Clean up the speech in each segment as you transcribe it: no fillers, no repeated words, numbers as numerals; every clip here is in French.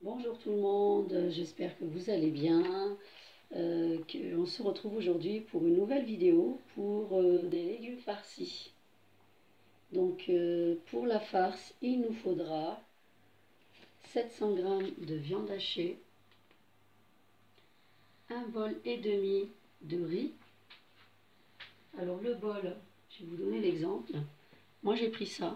Bonjour tout le monde, j'espère que vous allez bien. On se retrouve aujourd'hui pour une nouvelle vidéo pour des légumes farcis. Donc pour la farce, il nous faudra 700 g de viande hachée, un bol et demi de riz. Alors le bol, je vais vous donner l'exemple. Moi j'ai pris ça.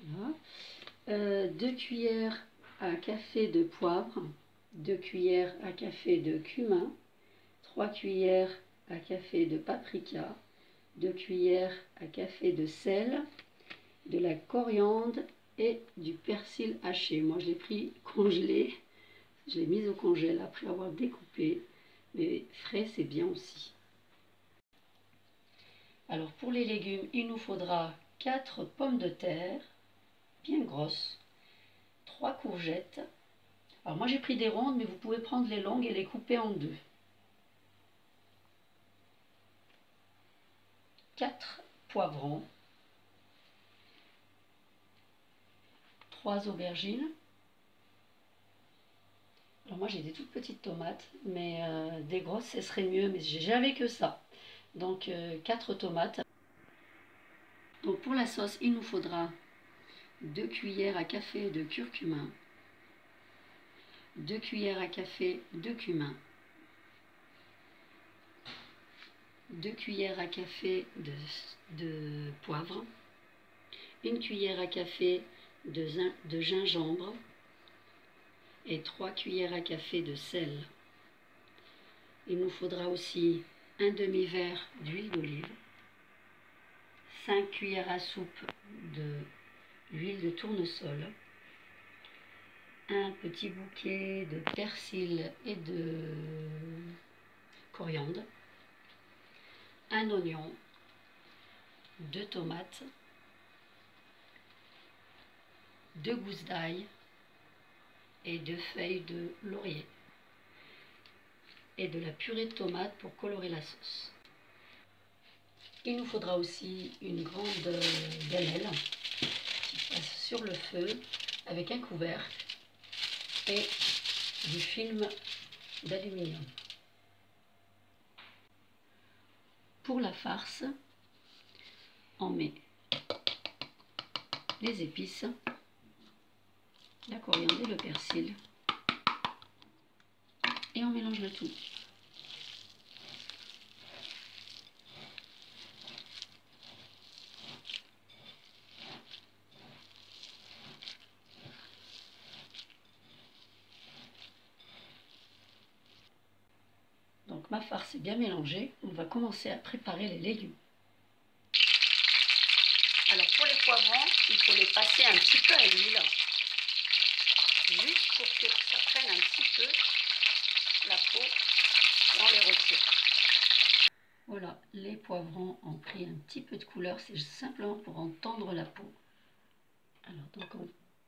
Voilà. 2 cuillères à café de poivre, 2 cuillères à café de cumin, 3 cuillères à café de paprika, 2 cuillères à café de sel, de la coriandre et du persil haché. Moi je l'ai pris congelé, je l'ai mis au congèle après avoir découpé, mais frais c'est bien aussi. Alors pour les légumes, il nous faudra 4 pommes de terre, bien grosses, 3 courgettes. Alors moi j'ai pris des rondes, mais vous pouvez prendre les longues et les couper en deux. 4 poivrons, 3 aubergines. Alors moi j'ai des toutes petites tomates, mais des grosses ce serait mieux, mais j'avais que ça. Donc 4 tomates. Donc pour la sauce, il nous faudra 2 cuillères à café de curcuma, 2 cuillères à café de cumin, 2 cuillères à café de poivre, 1 cuillère à café de gingembre et 3 cuillères à café de sel. Il nous faudra aussi un demi-verre d'huile d'olive, 5 cuillères à soupe d'huile de tournesol, un petit bouquet de persil et de coriandre, un oignon, 2 tomates, 2 gousses d'ail et 2 feuilles de laurier et de la purée de tomate pour colorer la sauce. Il nous faudra aussi une grande gamelle qui passe sur le feu avec un couvercle et du film d'aluminium. Pour la farce, on met les épices, la coriandre et le persil et on mélange le tout. Donc ma farce est bien mélangée, on va commencer à préparer les légumes. Alors pour les poivrons, il faut les passer un petit peu à l'huile, juste pour que ça prenne un petit peu la peau et on les retire. Voilà, les poivrons ont pris un petit peu de couleur, c'est simplement pour en tendre la peau. Alors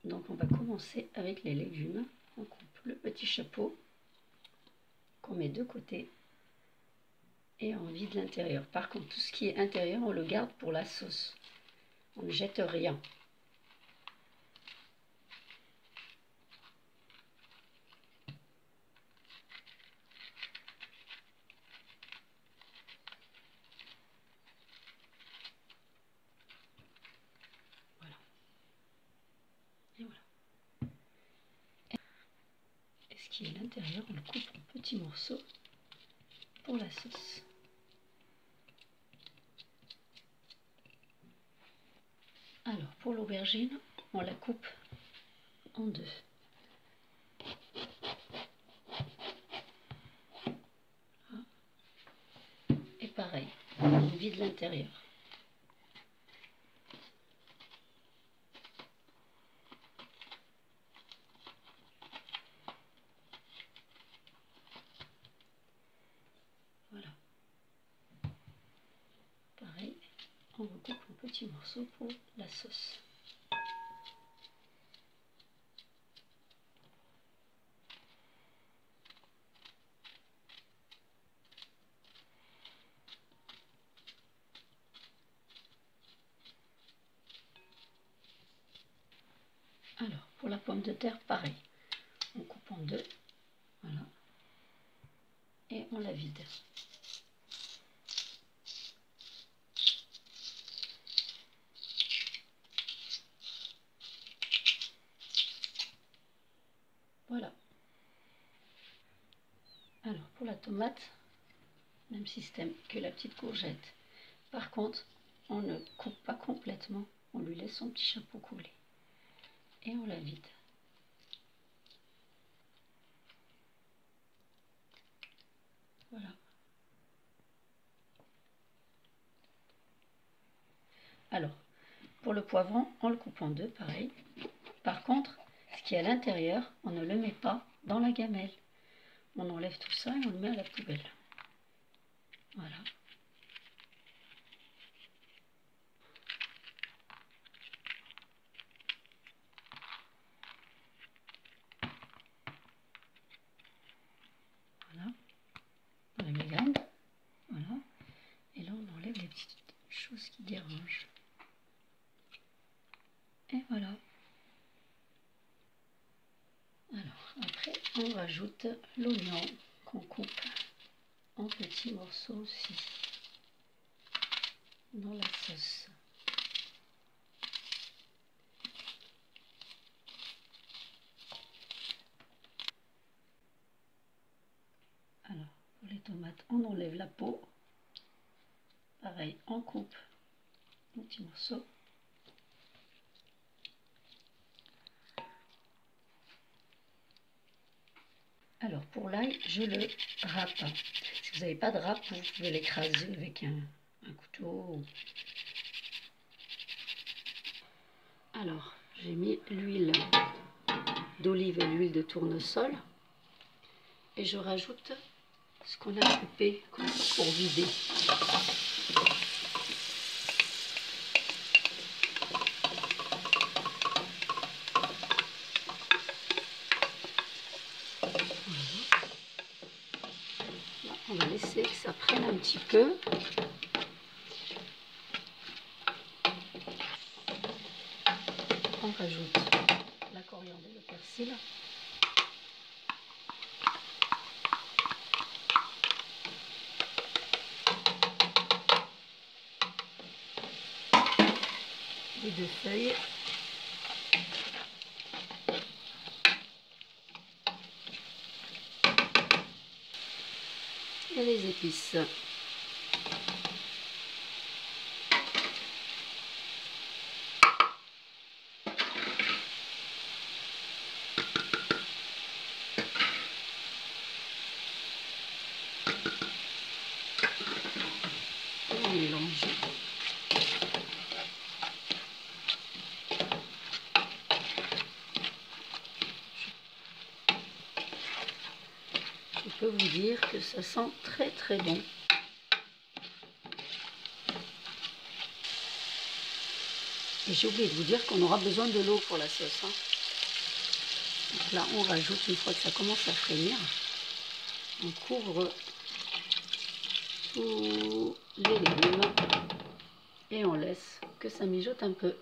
donc on va commencer avec les légumes. On coupe le petit chapeau qu'on met de côté et on vide l'intérieur. Par contre, tout ce qui est intérieur, on le garde pour la sauce. On ne jette rien. Voilà. Et voilà. Et ce qui est l'intérieur, on le coupe en petits morceaux pour la sauce. Alors, pour l'aubergine, on la coupe en deux. Et pareil, on vide l'intérieur. Voilà. Pareil, on recoupe en petits morceaux pour la sauce. pour la pomme de terre, pareil. On coupe en deux, voilà, et on la vide. Voilà. Alors pour la tomate, même système que la petite courgette. Par contre, on ne coupe pas complètement, on lui laisse son petit chapeau collé. Et on la vide. Voilà. Alors, pour le poivron, on le coupe en deux, pareil. Par contre, ce qui est à l'intérieur, on ne le met pas dans la gamelle. On enlève tout ça et on le met à la poubelle. Voilà. Voilà. On enlève les graines. Voilà. Et là, on enlève les petites choses qui dérangent. Et voilà. Alors, après, on rajoute l'oignon qu'on coupe en petits morceaux aussi dans la sauce. Alors, pour les tomates, on enlève la peau. Pareil, on coupe en petits morceaux. Alors, pour l'ail, je le râpe. Si vous n'avez pas de râpe, vous pouvez l'écraser avec un couteau. Alors, j'ai mis l'huile d'olive et l'huile de tournesol. Et je rajoute ce qu'on a coupé comme ça pour vider. On va laisser que ça prenne un petit peu. On rajoute la coriandre et le persil. Les 2 feuilles. Et les épices. On mélange. Je peux vous dire que ça sent très très bon. Et j'ai oublié de vous dire qu'on aura besoin de l'eau pour la sauce. Donc là, on rajoute une fois que ça commence à frémir. On couvre tous les légumes et on laisse que ça mijote un peu.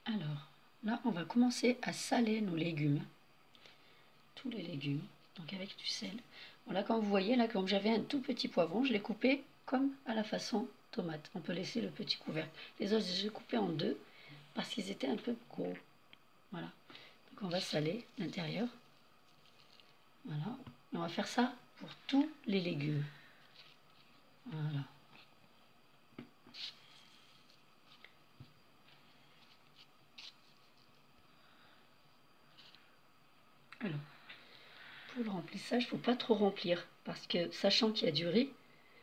Alors, là, on va commencer à saler nos légumes. Tous les légumes, donc avec du sel. Voilà, comme vous voyez, là, comme j'avais un tout petit poivron, je l'ai coupé comme à la façon tomate. On peut laisser le petit couvercle. Les autres, je les ai coupés en deux parce qu'ils étaient un peu gros. Voilà. Donc, on va saler l'intérieur. Voilà. Et on va faire ça pour tous les légumes. Voilà. Alors, pour le remplissage, il ne faut pas trop remplir parce que, sachant qu'il y a du riz,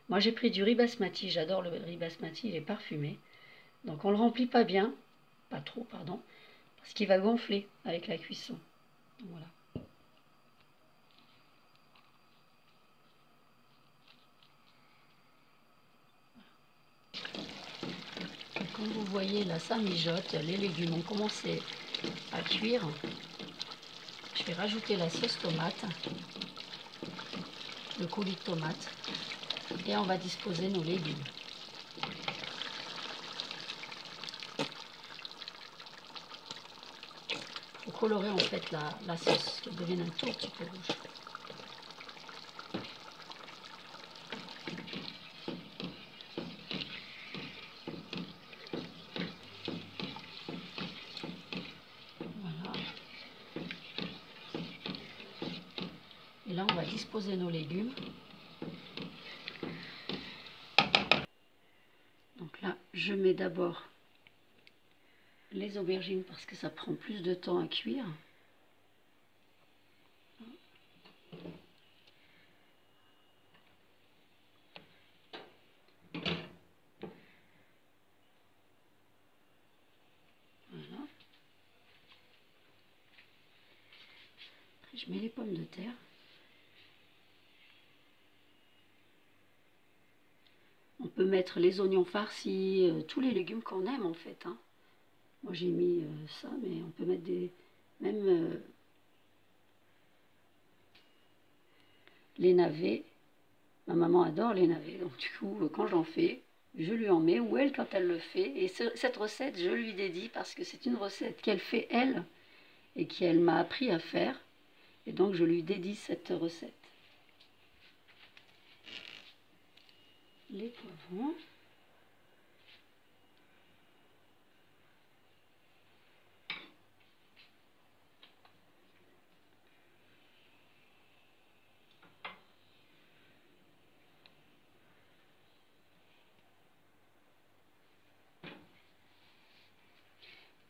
moi j'ai pris du riz basmati, j'adore le riz basmati, il est parfumé. Donc on ne le remplit pas bien, pas trop, pardon, parce qu'il va gonfler avec la cuisson. Donc, voilà. Comme vous voyez là, ça mijote, les légumes ont commencé à cuire. Je vais rajouter la sauce tomate, le coulis de tomate, et on va disposer nos légumes. Pour colorer en fait la sauce, qu'elle devienne un tout petit peu rouge. Voilà. Et là, on va disposer nos légumes. Donc là, je mets d'abord les aubergines parce que ça prend plus de temps à cuire. Voilà. Après, je mets les pommes de terre. On peut mettre les oignons farcis, tous les légumes qu'on aime en fait, hein. Moi j'ai mis ça, mais on peut mettre même les navets. Ma maman adore les navets, donc du coup quand j'en fais, je lui en mets, ou elle quand elle le fait. Et cette recette, je lui dédie parce que c'est une recette qu'elle fait elle et qu'elle m'a appris à faire. Et donc je lui dédie cette recette. Les poivrons.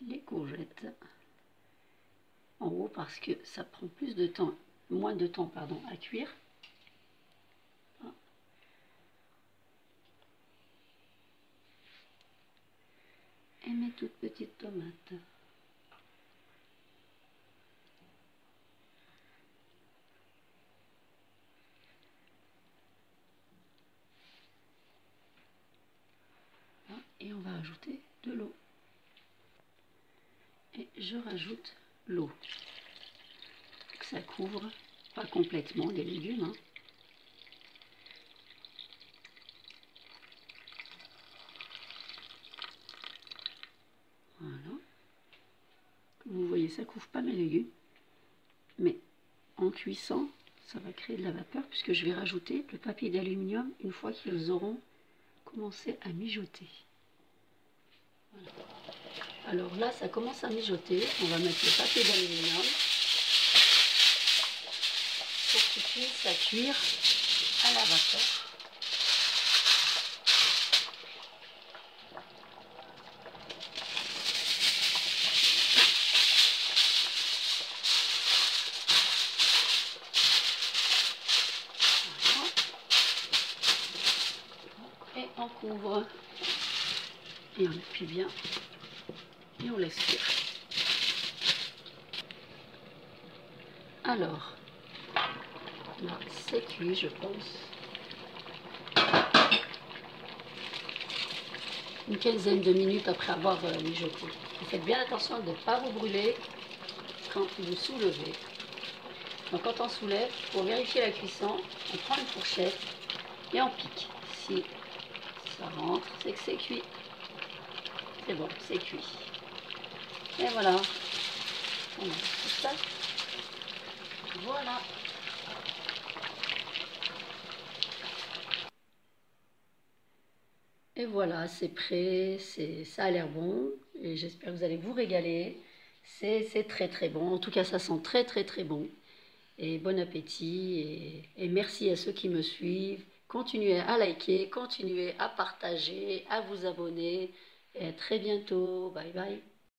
Les courgettes en haut parce que ça prend plus de temps, moins de temps pardon, à cuire. Et mes toutes petites tomates. Et on va ajouter de l'eau. Et je rajoute l'eau. Ça couvre pas complètement les légumes, hein. Voilà. Comme vous voyez, ça couvre pas mes légumes. Mais en cuissant, ça va créer de la vapeur puisque je vais rajouter le papier d'aluminium une fois qu'ils auront commencé à mijoter. Voilà. Alors là, ça commence à mijoter. On va mettre le papier d'aluminium pour qu'il puisse à cuire à la vapeur. Et on couvre et on appuie bien et on laisse cuire. Alors là c'est cuit, je pense, une quinzaine de minutes après avoir mijoté. Vous faites bien attention de ne pas vous brûler quand vous soulevez. Donc quand on soulève, pour vérifier la cuisson, on prend une fourchette et on pique. Si ça rentre, c'est que c'est cuit. C'est bon, c'est cuit. Et voilà. On met tout ça. Voilà. Et voilà, c'est prêt. Ça a l'air bon. Et j'espère que vous allez vous régaler. C'est très très bon. En tout cas, ça sent très très très bon. Et bon appétit. Et merci à ceux qui me suivent. Continuez à liker, continuez à partager, à vous abonner. Et à très bientôt. Bye bye.